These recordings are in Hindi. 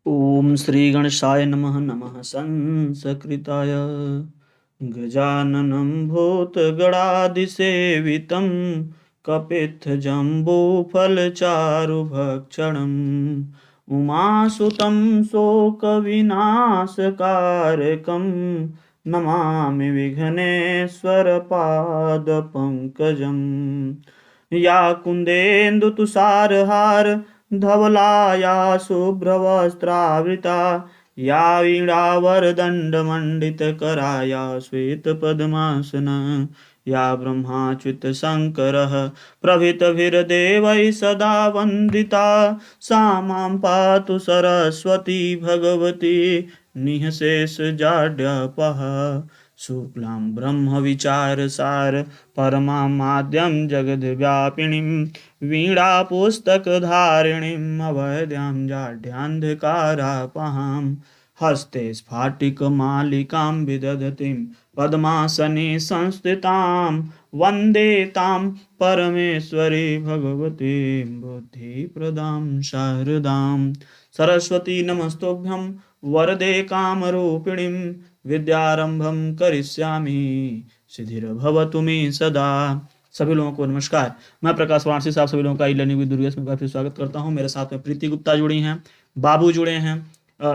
ओम श्री गणेशाय नमः। नमः संस्कृताय गजाननं भूतगणादिसेवितं कपित्थजम्बूफलचारुभक्षणम् उमासुतं शोकविनाशकारकं नमामि विघ्नेश्वरपादपङ्कजम्। या कुन्देन्दुतुषारहार धवलाया शुभ्रवस्त्रावृता या वीणावरदण्डमण्डितकरा या श्वेतपद्मासना या ब्रह्माच्युतशङ्करः प्रभृतिभिर्देवैः सदा वन्दिता सा मां पातु सरस्वती भगवती निःशेषजाड्यापः। शुक्लां ब्रह्मविचारसार परमामाद्यं जगद्व्यापिनीं वीणापुस्तकधारिणीम् अवध्यां जाड्यान्धकारापहां हस्ते स्फाटिकमालिकां विदधतीं पद्मासने संस्थितां वन्दे तां परमेश्वरी भगवतीं बुद्धिप्रदां शारदां सरस्वती नमस्तुभ्यं वरदे कामरूपिणीं विद्यारंभम करिष्यामि सिद्धिर्भवतु मे सदा। सभी लोगों को नमस्कार। मैं प्रकाश वाराणसी साहब सभी लोगों का ई लर्निंग विद दुर्गेश में बार फिर स्वागत करता हूं। मेरे साथ में प्रीति गुप्ता जुड़ी हैं, बाबू जुड़े हैं,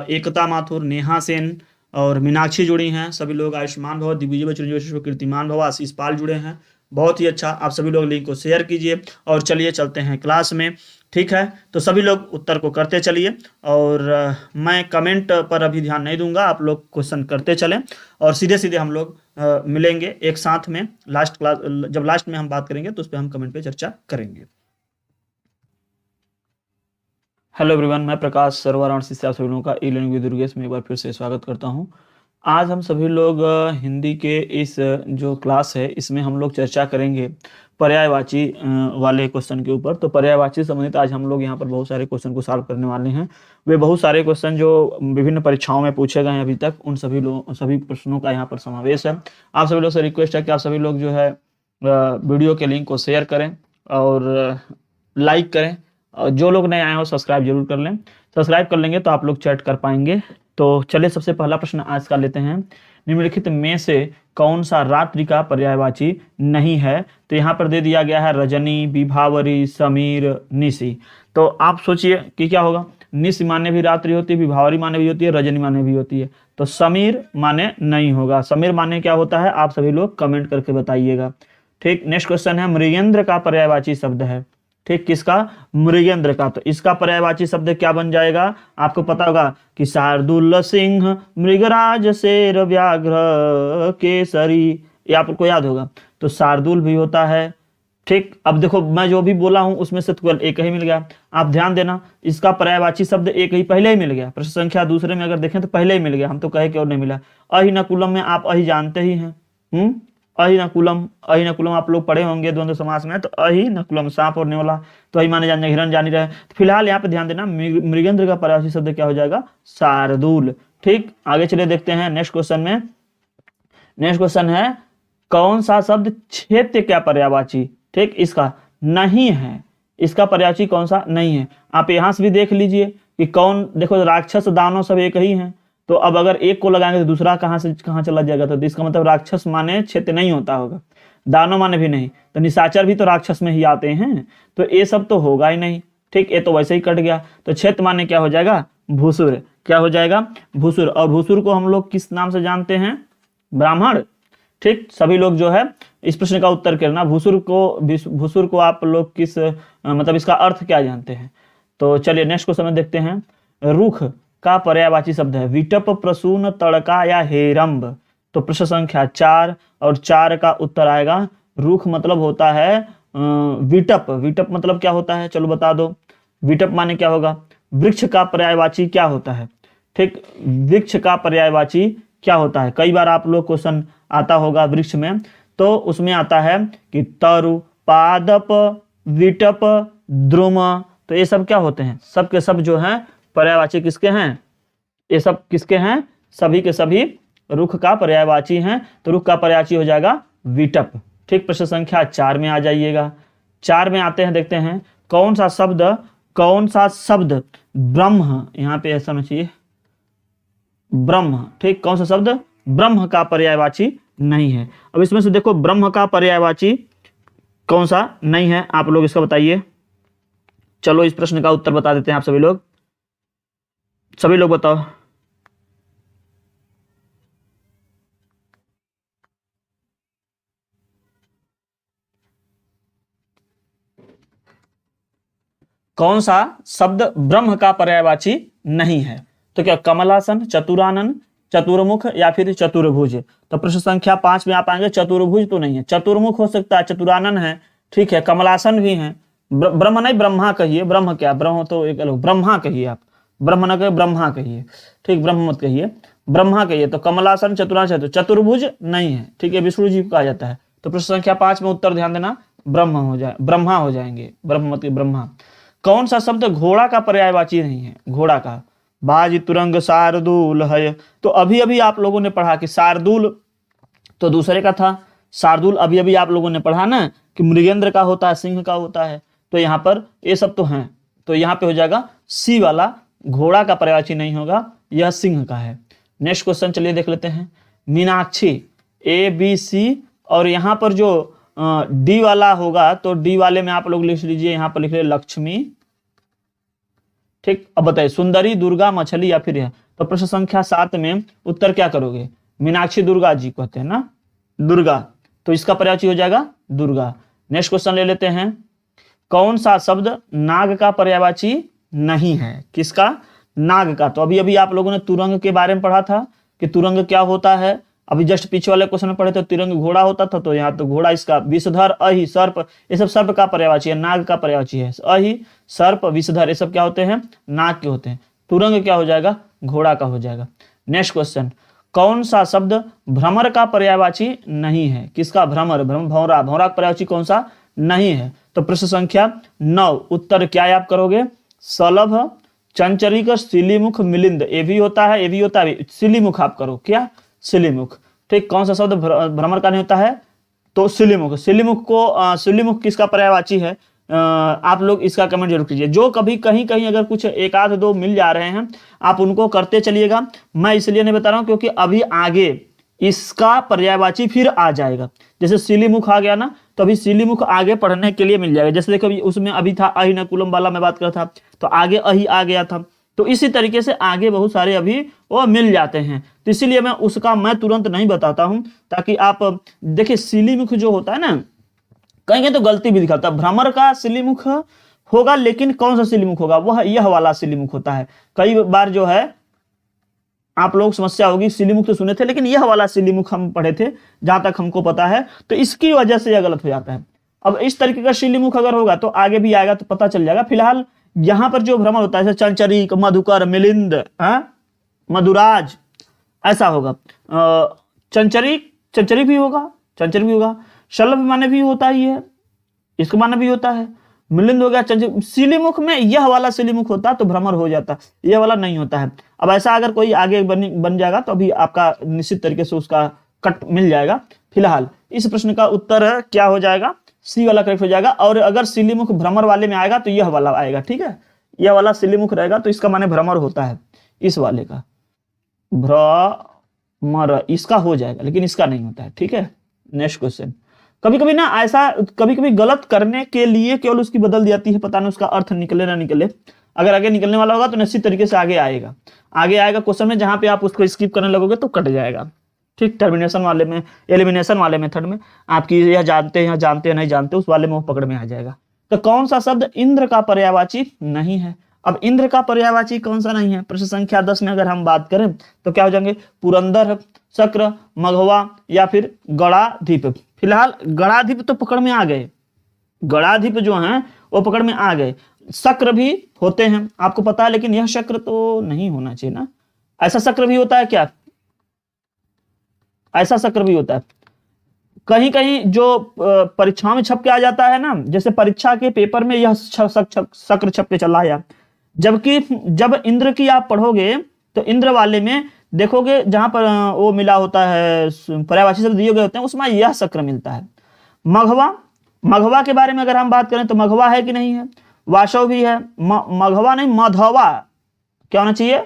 एकता माथुर, नेहा सेन और मीनाक्षी जुड़ी हैं। सभी लोग आयुष्मान भव, दिग्विजय बच्चन, कीर्तिमान भव, आशीष पाल जुड़े हैं। बहुत ही अच्छा। आप सभी लोग लिंक को शेयर कीजिए और चलिए चलते हैं क्लास में। ठीक है, तो सभी लोग उत्तर को करते चलिए और मैं कमेंट पर अभी ध्यान नहीं दूंगा। आप लोग क्वेश्चन करते चलें और सीधे सीधे हम लोग मिलेंगे एक साथ में लास्ट क्लास। जब लास्ट में हम बात करेंगे तो उस पर हम कमेंट पे चर्चा करेंगे। हेलो एवरीवन, मैं प्रकाश सर वाराणसी से आप सभी लोगों का ई लर्निंग विद दुर्गेश में एक बार फिर से स्वागत करता हूं। आज हम सभी लोग हिंदी के इस जो क्लास है इसमें हम लोग चर्चा करेंगे पर्यायवाची वाले क्वेश्चन के ऊपर। तो पर्यायवाची संबंधित आज हम लोग यहाँ पर बहुत सारे क्वेश्चन को सॉल्व करने वाले हैं। वे बहुत सारे क्वेश्चन जो विभिन्न परीक्षाओं में पूछे गए हैं अभी तक, उन सभी प्रश्नों का यहाँ पर समावेश है। आप सभी लोग से रिक्वेस्ट है कि आप सभी लोग जो है वीडियो के लिंक को शेयर करें और लाइक करें, और जो लोग नए आए हो सब्सक्राइब जरूर कर लें। सब्सक्राइब कर लेंगे तो आप लोग चैट कर पाएंगे। तो चलिए सबसे पहला प्रश्न आज का लेते हैं। निम्नलिखित में से कौन सा रात्रि का पर्यायवाची नहीं है? तो यहाँ पर दे दिया गया है रजनी, विभावरी, समीर, निशि। तो आप सोचिए कि क्या होगा। निशि माने भी रात्रि होती है, विभावरी माने भी होती है, रजनी माने भी होती है। तो समीर माने नहीं होगा। समीर माने क्या होता है आप सभी लोग कमेंट करके बताइएगा। ठीक, नेक्स्ट क्वेश्चन है मृगेंद्र का पर्यायवाची शब्द है। ठीक, किसका? मृगेंद्र का। तो इसका पर्यायवाची शब्द क्या बन जाएगा? आपको पता होगा कि शार्दुल सिंह, मृगराज, शेर, व्याघ्र, केसरी, ये आपको याद होगा। तो शार्दुल भी होता है। ठीक, अब देखो मैं जो भी बोला हूं उसमें से केवल एक ही मिल गया। आप ध्यान देना, इसका पर्यायवाची शब्द एक ही पहले ही मिल गया। प्रश्न संख्या दूसरे में अगर देखें तो पहले ही मिल गया। हम तो कहे कि और नहीं मिला। अहिनकुलम में आप अहि जानते ही हैं। अहिनकुलम, अहिनकुलम आप लोग पढ़े होंगे द्वंद्व समास में। तो अहिनकुलम सांप और नेवला, तो अहि माने जान, हिरण जानी रहे। तो फिलहाल यहाँ पे ध्यान देना मृगेंद्र का पर्यायवाची शब्द क्या हो जाएगा? शार्दुल। ठीक, आगे चलिए देखते हैं नेक्स्ट क्वेश्चन में। नेक्स्ट क्वेश्चन है कौन सा शब्द क्षेत्र का पर्यायवाची ठीक इसका नहीं है? इसका पर्यायवाची कौन सा नहीं है? आप यहां से भी देख लीजिए कि कौन, देखो राक्षस दानव सब एक ही हैं। तो अब अगर एक को लगाएंगे तो दूसरा कहां से कहां चला जाएगा? तो इसका मतलब राक्षस माने क्षेत्र नहीं होता होगा, दानव माने भी नहीं। तो निशाचर भी तो राक्षस में ही आते हैं, तो ये सब तो होगा ही नहीं। ठीक, ये तो वैसे ही कट गया। तो क्षेत्र माने क्या हो जाएगा? भूसुर। क्या हो जाएगा? भूसुर। और भूसुर को हम लोग किस नाम से जानते हैं? ब्राह्मण। ठीक, सभी लोग जो है इस प्रश्न का उत्तर करना। भूसुर को आप लोग किस मतलब इसका अर्थ क्या जानते हैं? तो चलिए नेक्स्ट क्वेश्चन देखते हैं। रुख का पर्यायवाची शब्द है विटप, प्रसून, तड़का या हेरंब। तो प्रश्न संख्या 4 और 4 का उत्तर आएगा रुख मतलब होता है विटप। विटप मतलब क्या होता है? चलो बता दो। विटप माने क्या होगा? वृक्ष का पर्यायवाची क्या होता है? ठीक, वृक्ष का पर्यायवाची क्या होता है? कई बार आप लोग क्वेश्चन आता होगा वृक्ष में, तो उसमें आता है कि तरु, पादप, विटप, द्रुम। तो ये सब क्या होते हैं? सब के सब जो हैं पर्यायवाची किसके हैं? ये सब किसके हैं? सभी के सभी रुख का पर्यायवाची हैं। तो रुख का पर्यायवाची हो जाएगा विटप। ठीक, प्रश्न संख्या 4 में आ जाइएगा। 4 में आते हैं, देखते हैं कौन सा शब्द कौन सा शब्द ब्रह्म, यहाँ पे ऐसा होना चाहिए ब्रह्म, ठीक, कौन सा शब्द ब्रह्म का पर्यायवाची नहीं है। अब इसमें से देखो ब्रह्म का पर्यायवाची कौन सा नहीं है, आप लोग इसका बताइए। चलो इस प्रश्न का उत्तर बता देते हैं आप सभी लोग बताओ। कौन सा शब्द ब्रह्म का पर्यायवाची नहीं है? तो क्या कमलासन, चतुरानन, चतुर्मुख या फिर चतुर्भुज? तो प्रश्न संख्या 5 में आप आएंगे चतुर्भुज तो नहीं है, चतुर्मुख हो सकता है, चतुरानन है, ठीक है, कमलासन भी है, ब्रह्म नहीं ब्रह्मा कहिए, ब्रह्म क्या, ब्रह्म तो एक अलग, ब्रह्मा कहिए आप, ब्रह्म न कहिए ब्रह्मा कहिए, ठीक, ब्रह्म मत कहिए, ब्रह्मा कहिए। तो कमलासन, चतुरासन, चतुर्भुज नहीं है, ठीक है, विष्णु जी को कहा जाता है। तो प्रश्न संख्या 5 में उत्तर ध्यान देना ब्रह्म हो जाए, ब्रह्मा हो जाएंगे, ब्रह्म मत ब्रह्मा। कौन सा शब्द घोड़ा का पर्यायवाची नहीं है? घोड़ा का, बाज, तुरंग, शार्दूल है। तो अभी अभी आप लोगों ने पढ़ा कि शार्दूल तो दूसरे का था, शार्दूल अभी अभी आप लोगों ने पढ़ा ना कि मृगेंद्र का होता है, सिंह का होता है। तो यहाँ पर ये सब तो हैं, तो यहाँ पे हो जाएगा सी वाला, घोड़ा का पर्यायवाची नहीं होगा, यह सिंह का है। नेक्स्ट क्वेश्चन चलिए देख लेते हैं। मीनाक्षी, ए बी सी, और यहाँ पर जो डी वाला होगा तो डी वाले में आप लोग लिख लीजिए, यहाँ पर लिख लीजिए लक्ष्मी, ठीक। अब बताइए सुंदरी, दुर्गा, मछली या फिर यह। तो प्रश्न संख्या 7 में उत्तर क्या करोगे? मीनाक्षी दुर्गा जी कहते हैं ना, दुर्गा, तो इसका पर्यायवाची हो जाएगा दुर्गा। नेक्स्ट क्वेश्चन ले लेते हैं। कौन सा शब्द नाग का पर्यायवाची नहीं है? किसका? नाग का। तो अभी अभी आप लोगों ने तुरंग के बारे में पढ़ा था कि तुरंग क्या होता है, अभी जस्ट पीछे वाले क्वेश्चन में पढ़े थे तिरंग घोड़ा होता था, तो यहाँ तो घोड़ा इसका, विषधर, अहि, सर्प, ये सब सर्प का पर्यायवाची है, नाग का पर्यायवाची है। अहि, सर्प, विषधर ये सब क्या होते हैं? नाग के होते हैं। तुरंग क्या हो जाएगा? घोड़ा का हो जाएगा। नेक्स्ट क्वेश्चन, कौन सा शब्द भ्रमर का पर्यायवाची नहीं है? किसका? भ्रमर, भौरा, भौरा का पर्यायवाची कौन सा नहीं है? तो प्रश्न संख्या 9 उत्तर क्या आप करोगे? सलभ, चंचरिक, सिलीमुख, मिलिंद, ये भी होता है, ये भी होता है, सिलीमुख आप करो, क्या? सिलीमुख, ठीक। कौन सा शब्द भ्रमर का नहीं होता है? तो सिलीमुख। सिलीमुख किसका पर्यायवाची है? आप लोग इसका कमेंट जरूर कीजिए। जो कभी कहीं कहीं अगर कुछ एक आध दो मिल जा रहे हैं आप उनको करते चलिएगा। मैं इसलिए नहीं बता रहा हूं क्योंकि अभी आगे इसका पर्यायवाची फिर आ जाएगा। जैसे सिलीमुख आ गया ना, तो अभी सिलीमुख आगे पढ़ने के लिए मिल जाएगा। जैसे देखो उसमें अभी था अहिनकुलम वाला मैं बात कर रहा था, तो आगे अहि आ गया था। तो इसी तरीके से आगे बहुत सारे अभी वो मिल जाते हैं, तो इसीलिए मैं तुरंत नहीं बताता हूं, ताकि आप देखिए सिलीमुख जो होता है ना, कहीं तो गलती भी दिखाता है। भ्रमर का सिलीमुख होगा, लेकिन कौन सा सिलीमुख होगा? वह यह वाला सिलीमुख होता है। कई बार जो है आप लोग समस्या होगी, सिलीमुख तो सुने थे लेकिन यह वाला सिलीमुख हम पढ़े थे जहां तक हमको पता है, तो इसकी वजह से यह गलत हो जाता है। अब इस तरीके का सिलीमुख अगर होगा तो आगे भी आएगा तो पता चल जाएगा। फिलहाल यहां पर जो भ्रमर होता है जैसे चंचरिक, मधुकर, मिलिंद, मधुराज, ऐसा होगा। चंचरिक भी होगा, शलभ माने भी होता ही है, इसका माने भी होता है, मिलिंद हो गया, चंचरिक। सिलीमुख में यह वाला सिलीमुख होता तो भ्रमर हो जाता, यह वाला नहीं होता है। अब ऐसा अगर कोई आगे बन जाएगा तो अभी आपका निश्चित तरीके से उसका कट मिल जाएगा। फिलहाल इस प्रश्न का उत्तर क्या हो जाएगा? सी वाला करेक्ट हो जाएगा। और अगर सिलीमुख भ्रमर वाले में आएगा तो यह वाला आएगा, ठीक है, यह वाला सिलीमुख रहेगा तो इसका माने भ्रमर होता है, इस वाले का भ्रमर इसका हो जाएगा, लेकिन इसका नहीं होता है, ठीक है। नेक्स्ट क्वेश्चन, कभी कभी ना ऐसा कभी कभी गलत करने के लिए केवल उसकी बदल दी जाती है, पता नहीं उसका अर्थ निकले ना निकले। अगर आगे निकलने वाला होगा तो निश्चित तरीके से आगे आएगा क्वेश्चन में, जहां पे आप उसको स्किप करने लगोगे तो कट जाएगा, ठीक। टर्मिनेशन वाले में, एलिमिनेशन वाले मेथड में आपकी यह जानते हैं नहीं जानते, उस वाले में वो पकड़ में आ जाएगा। तो कौन सा शब्द इंद्र का पर्यायवाची नहीं है? अब इंद्र का पर्यायवाची कौन सा नहीं है? प्रश्न संख्या 10 में अगर हम बात करें तो क्या हो जाएंगे? पुरंदर, शक्र, मघवा या फिर गणाधिप। फिलहाल गणाधिप तो पकड़ में आ गए, गणाधिप जो हैं वो पकड़ में आ गए। शक्र भी होते हैं आपको पता है, लेकिन यह शक्र तो नहीं होना चाहिए ना। ऐसा शक्र भी होता है क्या? ऐसा शक्र भी होता है कहीं कहीं जो परीक्षा में छप के आ जाता है ना, जैसे परीक्षा के पेपर में यह शक्र छप के चला आया। जबकि जब इंद्र की आप पढ़ोगे तो इंद्र वाले में देखोगे जहां पर वो मिला होता है, पर्यायवाची शब्द दिए गए होते हैं, उसमें यह शक्र मिलता है। मघवा के बारे में अगर हम बात करें तो मघवा है कि नहीं है? वासव भी है, मघवा नहीं मधवा, क्या होना चाहिए,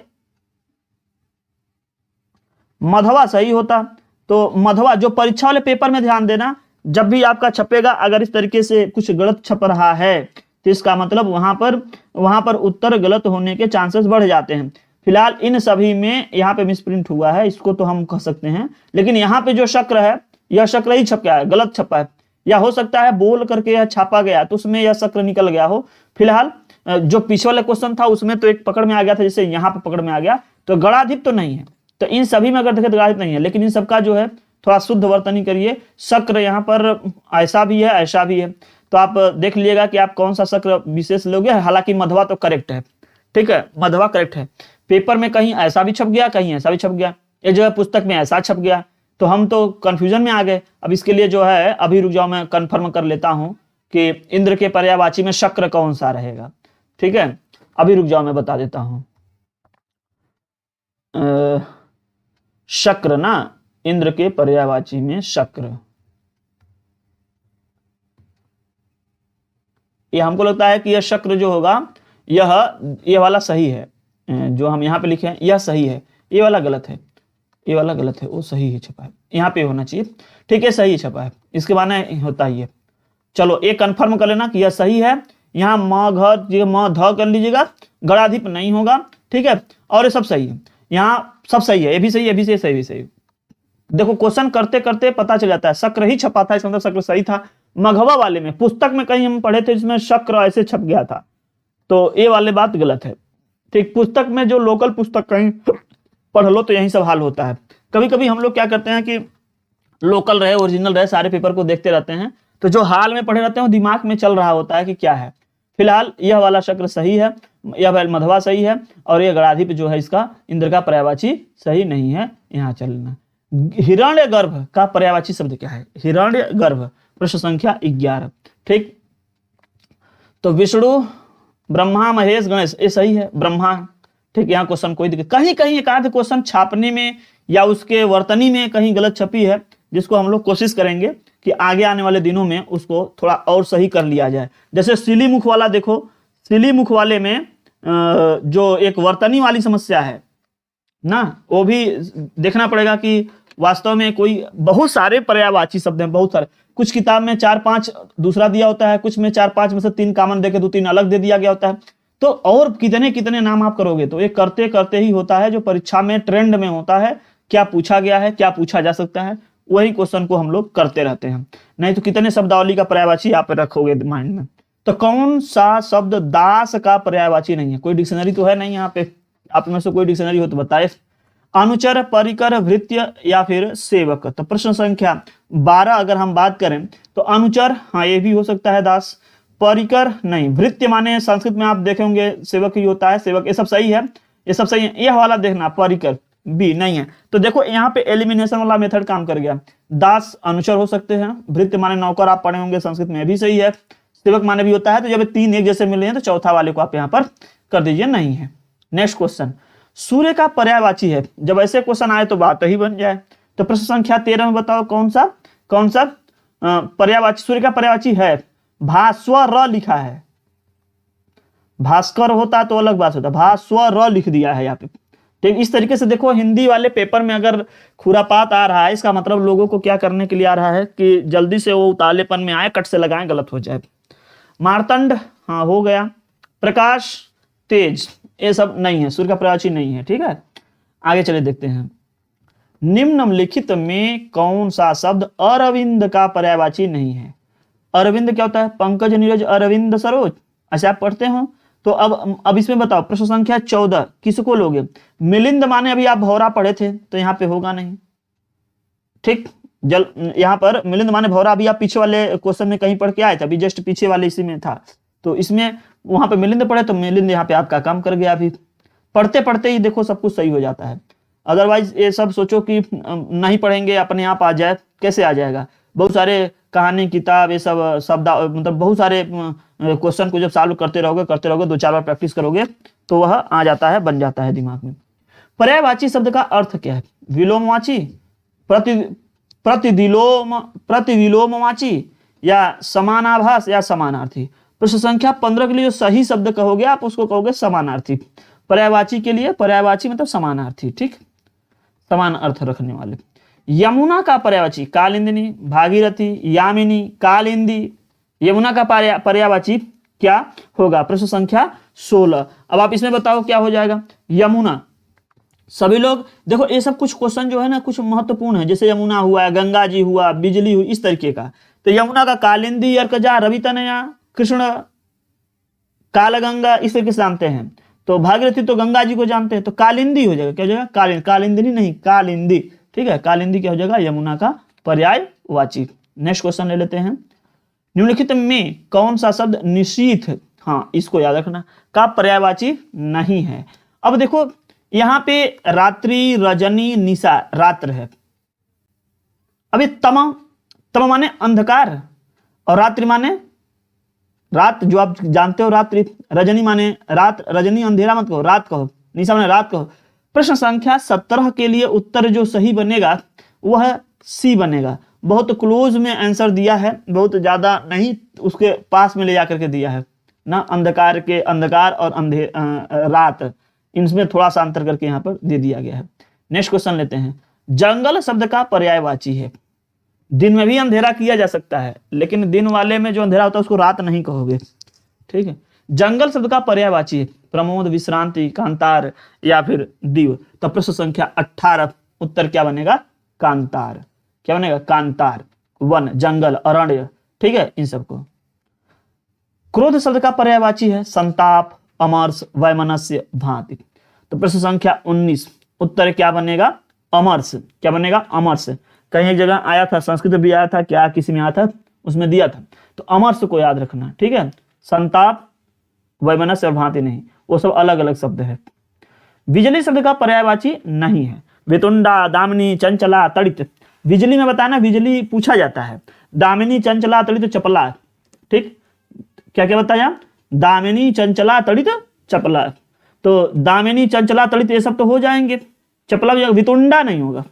मधवा सही होता। तो मधवा, जो परीक्षा वाले पेपर में ध्यान देना, जब भी आपका छपेगा अगर इस तरीके से कुछ गलत छप रहा है तो इसका मतलब वहां पर उत्तर गलत होने के चांसेस बढ़ जाते हैं। फिलहाल इन सभी में यहाँ पे मिसप्रिंट हुआ है, इसको तो हम कह सकते हैं, लेकिन यहाँ पे जो शक्र है यह शक्र ही छप गया है, गलत छपा है, या हो सकता है बोल करके यह छापा गया तो उसमें यह शक्र निकल गया हो। फिलहाल जो पीछे वाला क्वेश्चन था उसमें तो एक पकड़ में आ गया था, जैसे यहाँ पे पकड़ में आ गया, तो गणाधिप तो नहीं है। तो इन सभी में अगर देखें तो गणाधिप नहीं है, लेकिन इन सबका जो है थोड़ा शुद्ध वर्तनी करिए। शक्र यहाँ पर ऐसा भी है ऐसा भी है, तो आप देख लीजिएगा कि आप कौन सा शक्र विशेष लोगे। हालांकि मधवा तो करेक्ट है, ठीक है, मधवा करेक्ट है। पेपर में कहीं ऐसा भी छप गया, कहीं ऐसा भी छप गया, एक जगह पुस्तक में ऐसा छप गया, तो हम तो कंफ्यूजन में आ गए। अब इसके लिए जो है अभी रुक जाओ, मैं कंफर्म कर लेता हूं कि इंद्र के पर्यायवाची में शक्र कौन सा रहेगा। ठीक है, अभी रुक जाओ, मैं बता देता हूं। शक्र ना, इंद्र के पर्यायवाची में शक्र, ये हमको लगता है कि यह शक्र जो होगा यह वाला सही है, जो हम यहाँ पे लिखे हैं यह सही है, ये वाला गलत है, ये वाला गलत है, वो सही ही छपा है, यहाँ पे होना चाहिए। ठीक है, सही छपा है, इसके माने होता ही है। चलो एक कंफर्म कर लेना कि यह सही है। यहाँ म ध कर लीजिएगा, गणाधिप नहीं होगा, ठीक है, और ये सब सही है, यहाँ सब सही है, ये भी सही है, ये भी सही, सही भी सही। देखो क्वेश्चन करते करते पता चल जाता है, शक्र ही छपा था, इसका मतलब शक्र सही था। मघवा वाले में पुस्तक में कहीं हम पढ़े थे जिसमें शक्र ऐसे छप गया था, तो ये वाले बात गलत है। ठीक, पुस्तक में जो लोकल पुस्तक कहीं पढ़ लो तो यही सब हाल होता है। कभी कभी हम लोग क्या करते हैं कि लोकल रहे ओरिजिनल रहे सारे पेपर को देखते रहते हैं, तो जो हाल में पढ़े रहते हैं दिमाग में चल रहा होता है कि क्या है। फिलहाल यह वाला शक्र सही है, यह मधवा सही है, और यह गणाधिप जो है इसका इंद्र का पर्यायवाची सही नहीं है, यहाँ चलना। हिरण्य गर्भ का पर्यायवाची शब्द क्या है? हिरण्य गर्भ, प्रश्न संख्या 11। ठीक, तो विष्णु, ब्रह्मा, महेश, गणेश, ये सही है, ब्रह्मा। ठीक, यहाँ क्वेश्चन कोई दिक्कत, कहीं कहीं एक आध क्वेश्चन छापने में या उसके वर्तनी में कहीं गलत छपी है, जिसको हम लोग कोशिश करेंगे कि आगे आने वाले दिनों में उसको थोड़ा और सही कर लिया जाए। जैसे सिली मुख वाला देखो, सिली मुख वाले में जो एक वर्तनी वाली समस्या है ना, वो भी देखना पड़ेगा कि वास्तव में कोई, बहुत सारे पर्यायवाची शब्द हैं, बहुत सारे, कुछ किताब में 4-5 दूसरा दिया होता है, कुछ में 4-5 में से 3 कॉमन देके 2-3 अलग दे दिया गया होता है, तो और कितने कितने नाम आप करोगे, तो ये करते करते ही होता है जो परीक्षा में ट्रेंड में होता है, क्या पूछा गया है, क्या पूछा जा सकता है, वही क्वेश्चन को हम लोग करते रहते हैं। नहीं तो कितने शब्दावली का पर्यायवाची आप रखोगे माइंड में। तो कौन सा शब्द दास का पर्यायवाची नहीं है? कोई डिक्शनरी तो है नहीं यहाँ पे, आप में से कोई डिक्शनरी हो तो बताए। अनुचर, परिकर, भृत्य या फिर सेवक। तो प्रश्न संख्या 12 अगर हम बात करें तो अनुचर, हाँ ये भी हो सकता है दास, परिकर नहीं, भृत्य माने संस्कृत में आप देखे होंगे सेवक ही होता है, सेवक, ये सब सही है, ये सब सही है। यह वाला देखना, परिकर भी नहीं है। तो देखो यहाँ पे एलिमिनेशन वाला मेथड काम कर गया। दास अनुचर हो सकते हैं, भृत्य माने नौकर आप पढ़े होंगे संस्कृत में, भी सही है, सेवक माने भी होता है। तो जब 3 एक जैसे मिले हैं तो चौथा वाले को आप यहाँ पर कर दीजिए, नहीं है। नेक्स्ट क्वेश्चन, सूर्य का पर्यायवाची है, जब ऐसे क्वेश्चन आए तो बात ही बन जाए। तो प्रश्न संख्या 13 में बताओ कौन सा पर्यायवाची, सूर्य का पर्यायवाची है? भास्वर लिखा है, भास्कर होता तो अलग बात होता, भास्वर लिख दिया है यहाँ पे। ठीक, इस तरीके से देखो हिंदी वाले पेपर में अगर खुरापात आ रहा है, इसका मतलब लोगों को क्या करने के लिए आ रहा है कि जल्दी से वो उतालेपन में आए, कट से लगाएं, गलत हो जाए। मार्तंड, हाँ हो गया। प्रकाश, तेज, ये सब नहीं है, सूर्य का पर्यायवाची नहीं है। ठीक है, आगे चले देखते हैं। निम्नलिखित में कौन सा शब्द अरविंद का पर्यायवाची नहीं है? अरविंद क्या होता है? पंकज, नीरज, अरविंद, सरोज, ऐसे आप पढ़ते हो। तो अब इसमें बताओ, प्रश्न संख्या 14 किसको लोगे? मिलिंद माने अभी आप भौरा पढ़े थे तो यहाँ पे होगा नहीं। ठीक, यहाँ पर मिलिंद माने भौरा अभी आप पीछे वाले क्वेश्चन में कहीं पढ़ के आए थे, अभी जस्ट पीछे वाले इसी में था, तो इसमें वहां पे मिलिंद पढ़े तो मिलिंद यहाँ पे आपका काम कर गया। अभी पढ़ते पढ़ते ही देखो सब कुछ सही हो जाता है। अदरवाइज ये सब सोचो कि नहीं पढ़ेंगे अपने आप आ जाए, कैसे आ जाएगा? बहुत सारे कहानी किताब ये सब शब्द, मतलब बहुत सारे क्वेश्चन को जब सॉल्व करते रहोगे 2-4 बार प्रैक्टिस करोगे तो वह आ जाता है, बन जाता है दिमाग में। पर्यायवाची शब्द का अर्थ क्या है? विलोमवाची, प्रतिविलोमवाची या समानाभास या समानार्थी? प्रश्न संख्या 15 के लिए जो सही शब्द कहोगे आप उसको कहोगे समानार्थी। पर्यायवाची के लिए, पर्यायवाची मतलब समानार्थी, ठीक, समान अर्थ रखने वाले। यमुना का पर्यायवाची कालिंदिनी, भागीरथी, यामिनी, कालिंदी। यमुना का पर्यायवाची क्या होगा? प्रश्न संख्या 16। अब आप इसमें बताओ क्या हो जाएगा? यमुना, सभी लोग देखो ये सब कुछ क्वेश्चन जो है ना कुछ महत्वपूर्ण है, जैसे यमुना हुआ, गंगा जी हुआ, बिजली हुई, इस तरीके का। तो यमुना का कालिंदी, अर्कजा, रवि तनया, कृष्ण, कालगंगा, इस तरीके से जानते हैं। तो भागीरथी तो गंगा जी को जानते हैं, तो कालिंदी हो जाएगा। क्या हो जाएगा? कालिंदिनी नहीं, कालिंदी, ठीक है। कालिंदी क्या हो जाएगा? यमुना का पर्यायवाची। नेक्स्ट क्वेश्चन ले लेते हैं। निम्नलिखित में कौन सा शब्द निशीथ, हाँ इसको याद रखना, का पर्यायवाची नहीं है? अब देखो यहां पे रात्रि, रजनी, निशा, रात्र है। अभी तम माने अंधकार, और रात्रि माने रात, जो आप जानते हो रात्रि। रजनी माने रात, रजनी अंधेरा मत कहो, रात कहो। निशा माने रात कहो। प्रश्न संख्या 17 के लिए उत्तर जो सही बनेगा वह सी बनेगा। बहुत क्लोज में आंसर दिया है, बहुत ज्यादा नहीं, उसके पास में ले जाकर के दिया है ना। अंधकार के अंधकार और रात, इनमें थोड़ा सा अंतर करके यहाँ पर दे दिया गया है। नेक्स्ट क्वेश्चन लेते हैं। जंगल शब्द का पर्यायवाची है। दिन में भी अंधेरा किया जा सकता है, लेकिन दिन वाले में जो अंधेरा होता है उसको रात नहीं कहोगे, ठीक है। जंगल शब्द का पर्यायवाची है प्रमोद, विश्रांति, कांतार या फिर दीव। तो प्रश्न संख्या 18 उत्तर क्या बनेगा? कांतार। क्या बनेगा? कांतार। वन, जंगल, अरण्य, ठीक है, इन सबको। क्रोध शब्द का पर्यायवाची है संताप, अमर्ष, वैमनस्य, भांति। तो प्रश्न संख्या 19 उत्तर क्या बनेगा? अमर्ष। क्या बनेगा? अमर्ष। कहीं एक जगह आया था, संस्कृत भी आया था, क्या किसी में आया था, उसमें दिया था। तो अमर्ष को याद रखना, ठीक है। संताप, वैमनस्य और भांति नहीं, वो सब अलग अलग शब्द है। बिजली शब्द का पर्यायवाची नहीं है। वितुंडा, दामिनी, चंचला, तड़ित। बिजली में बताना, बिजली पूछा जाता है। दामिनी, चंचला, तड़ित, चपला, ठीक। क्या क्या बताया? दामिनी, चंचला, तड़ित, चपला। तो दामिनी, चंचला, तड़ित ये सब तो हो जाएंगे, चपला भी, वितुंडा नहीं होगा।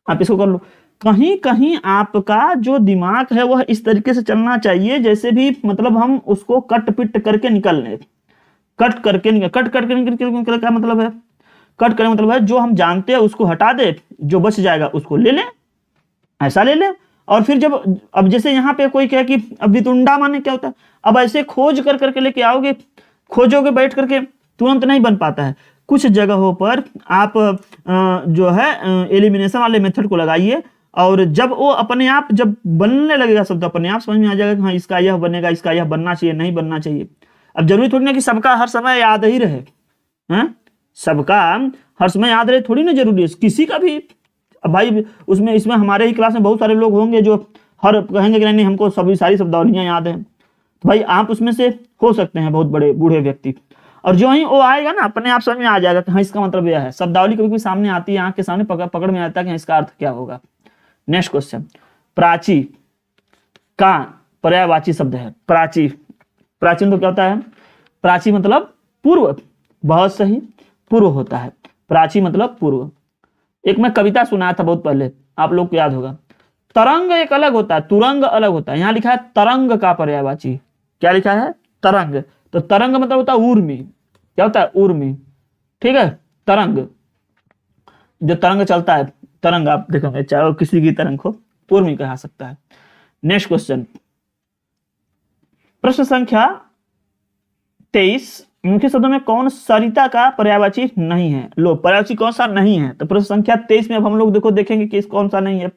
आप इसको कर लो। कहीं कहीं आपका जो दिमाग है वह इस तरीके से चलना चाहिए जैसे भी मतलब हम उसको कट पिट करके निकल लें। कट करके निकल क्या मतलब है? कट करने मतलब है जो हम जानते हैं उसको हटा दे, जो बच जाएगा उसको ले लें, ऐसा ले लें। और फिर जब अब जैसे यहाँ पे कोई कहे कि अब वितुंडा माने क्या होता है, अब ऐसे खोज कर करके लेके आओगे, खोजोगे बैठ करके, तुरंत नहीं बन पाता है। कुछ जगहों पर आप जो है एलिमिनेशन वाले मेथड को लगाइए, और जब वो अपने आप जब बनने लगेगा शब्द अपने आप समझ में आ जाएगा कि हाँ इसका यह बनेगा, इसका यह बनना चाहिए, नहीं बनना चाहिए। अब जरूरी थोड़ी ना कि सबका हर समय याद ही रहे, हैं? सबका हर समय याद रहे थोड़ी ना जरूरी है, किसी का भी। अब भाई उसमें इसमें हमारे ही क्लास में बहुत सारे लोग होंगे जो हर कहेंगे कि नहीं हमको सभी सारी शब्दावलियां याद हैं। तो भाई आप उसमें से हो सकते हैं बहुत बड़े बूढ़े व्यक्ति, और जो ही वो आएगा ना अपने आप समझ में आ जाएगा कि हाँ इसका मतलब यह है। शब्दावली कभी कभी सामने आती है, आंख के सामने पकड़ में आता है कि इसका अर्थ क्या होगा। Next question. प्राची का पर्यायवाची शब्द है प्राची। प्राचीन तो क्या होता है? प्राची मतलब पूर्व, बहुत सही, पूर्व होता है। प्राची मतलब पूर्व। एक मैं कविता सुनाया था बहुत पहले, आप लोग को याद होगा। तरंग एक अलग होता है, तुरंग अलग होता है। यहां लिखा है तरंग का पर्यायवाची। क्या लिखा है? तरंग। तो तरंग मतलब होता है ऊर्मी। क्या होता है? ऊर्मी, ठीक है। तरंग, जो तरंग चलता है, तरंग आप देखोगे चाहे वो किसी की तरंग हो, ऊर्मी कहा सकता है। Next question. प्रश्न संख्या 23 मुख्य शब्दों में कौन सरिता का पर्यायवाची नहीं है? लो पर्यायवाची कौन सा नहीं है? तो प्रश्न संख्या 23 में अब हम लोग देखो देखेंगे कि कौन सा नहीं है।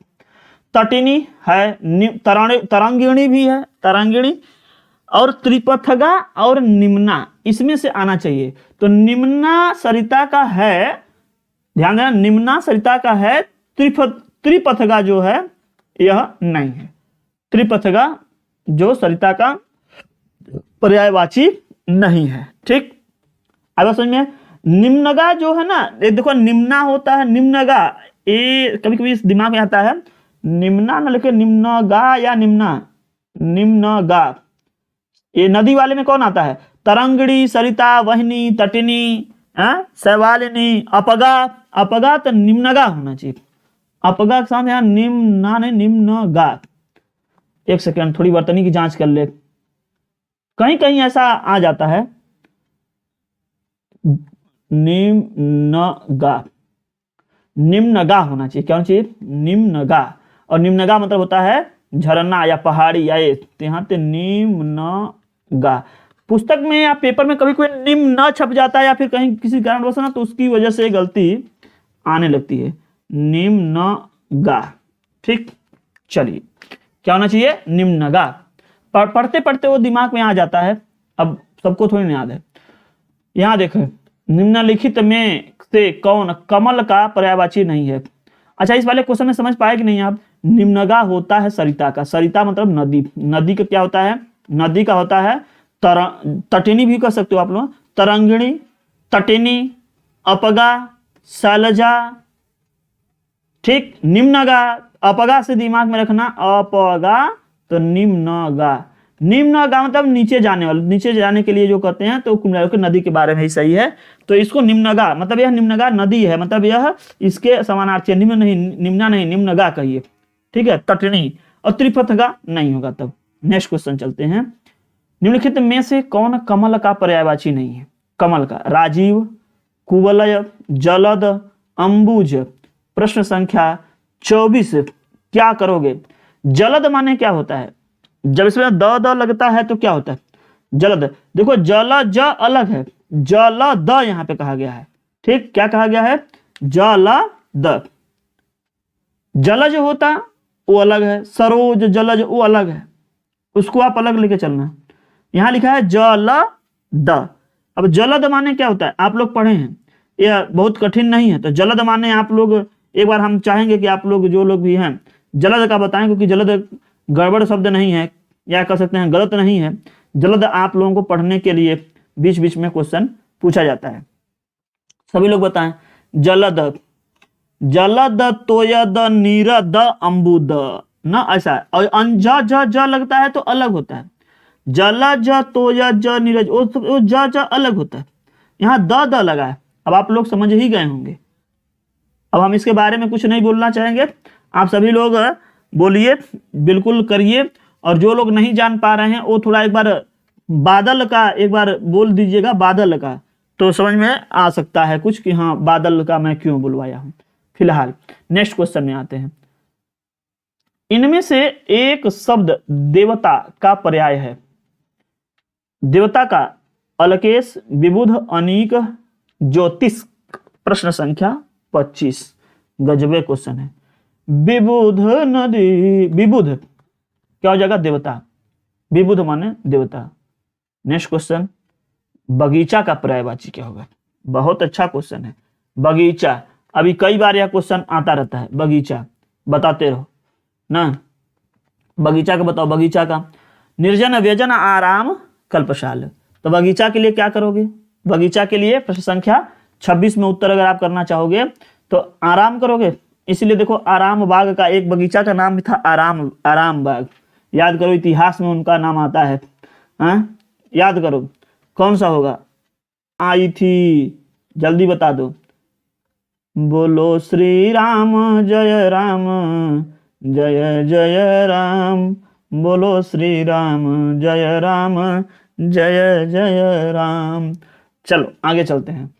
तटिनी है, तरंगिणी भी है, तरंगिणी, और त्रिपथगा और निम्ना, इसमें से आना चाहिए। तो निम्ना सरिता का है, ध्यान देना, निम्ना सरिता का है। त्रिपथगा जो है यह नहीं है। त्रिपथगा जो सरिता का पर्यायवाची नहीं है, ठीक। अब समझ में। निम्नगा जो है ना, देखो निम्ना होता है, निम्नगा, ये कभी कभी इस दिमाग में आता है, निम्ना न लिखे निम्नगा या निम्नगा। ये नदी वाले में कौन आता है? तरंगिणी, सरिता, वहिनी, तटिनी, शैवालिनी, अपगा। अपगा तो निम्नगा होना चाहिए। अपगा के साथ यहाँ निम्ना नहीं, निम्नगा। एक सेकंड, थोड़ी वर्तनी की जांच कर ले। कहीं कहीं ऐसा आ जाता है निम्नगा, निम्नगा होना चाहिए, क्या होना चाहिए, निम्नगा। और निम्नगा मतलब होता है झरना या पहाड़ी या ये, तो यहाँ पे निम्नगा। पुस्तक में या पेपर में कभी कोई निम्न न छप जाता है या फिर कहीं किसी कारणवश ना, तो उसकी वजह से गलती आने लगती है, निम्नगा। ठीक, चलिए क्या होना चाहिए, निम्नगा। पढ़ते पढ़ते वो दिमाग में आ जाता है, अब सबको थोड़ी ना याद है। यहाँ देखो, निम्नलिखित में से कौन कमल का पर्यायवाची नहीं है। अच्छा, इस वाले क्वेश्चन में समझ पाए कि नहीं आप, निम्नगा होता है सरिता का, सरिता मतलब नदी, नदी का क्या होता है, नदी का होता है तटिनी भी कर सकते हो आप लोग, तरंगिणी, तटिनी, अपगा, शैलजा। ठीक, निम्नगा, अपगा से दिमाग में रखना, अपगा तो निम्नगा, निम्नगा मतलब नीचे जाने वाले, नीचे जाने के लिए जो कहते हैं, तो कुंडलियों की नदी के बारे में ही सही है। तो इसको निम्नगा मतलब यह निम्नगा नदी है, मतलब यह इसके समानार्थी है, निम्न नहीं, निम्ना नहीं, निम्नगा कहिए। ठीक है, तटनी और त्रिपथगा नहीं होगा तब। नेक्स्ट क्वेश्चन चलते हैं, निम्नलिखित में से कौन कमल का पर्यायवाची नहीं है। कमल का, राजीव, कुवलय, जलद, अंबुज। प्रश्न संख्या 24, क्या करोगे। जलद माने क्या होता है, जब इसमें द लगता है तो क्या होता है, जलद। देखो जलज अलग है, जलद यहाँ पे कहा गया है। ठीक, क्या कहा गया है, जलद। जलज होता वो अलग है, सरोज जलज वो अलग है, उसको आप अलग लेके चलना। यहां लिखा है जलद। अब जलद माने क्या होता है, आप लोग पढ़े हैं, यह बहुत कठिन नहीं है। तो जलद माने आप लोग एक बार हम चाहेंगे कि आप लोग जो लोग भी हैं जलद का बताएं, क्योंकि जलद गड़बड़ शब्द नहीं है, या कह सकते हैं गलत नहीं है। जलद आप लोगों को पढ़ने के लिए बीच बीच में क्वेश्चन पूछा जाता है। सभी लोग बताएं, जलद, जलद, तोयद, नीरद, अंबुद, ना ऐसा। और अंजा ज लगता है तो अलग होता है, जलज, तोयज, नीरज, वो ज अलग होता है। यहाँ द लगा है, अब आप लोग समझ ही गए होंगे। अब हम इसके बारे में कुछ नहीं बोलना चाहेंगे, आप सभी लोग बोलिए, बिल्कुल करिए। और जो लोग नहीं जान पा रहे हैं वो थोड़ा एक बार बादल का एक बार बोल दीजिएगा, बादल का, तो समझ में आ सकता है कुछ कि हाँ बादल का मैं क्यों बुलवाया हूं। फिलहाल नेक्स्ट क्वेश्चन में आते हैं, इनमें से एक शब्द देवता का पर्याय है। देवता का, अलकेश, विबुध, अनीक, ज्योतिष। प्रश्न संख्या 25, गजबे क्वेश्चन है। विबुध नदी, विबुध क्या हो जाएगा, देवता, विबुध माने देवता। नेक्स्ट क्वेश्चन, बगीचा का पर्यायवाची क्या होगा। बहुत अच्छा क्वेश्चन है, बगीचा। अभी कई बार यह क्वेश्चन आता रहता है, बगीचा बताते रहो ना, बगीचा का बताओ। बगीचा का, निर्जन, व्यजन, आराम, कल्पशाल। तो बगीचा के लिए क्या करोगे, बगीचा के लिए प्रश्न संख्या 26 में उत्तर अगर आप करना चाहोगे तो आराम करोगे। इसलिए देखो, आराम बाग का एक बगीचा का नाम भी था, आराम बाग। याद करो, इतिहास में उनका नाम आता है। याद करो कौन सा होगा, आई थी, जल्दी बता दो। बोलो श्री राम जय राम, जय जय राम, बोलो श्री राम जय राम, जय जय राम। चलो आगे चलते हैं।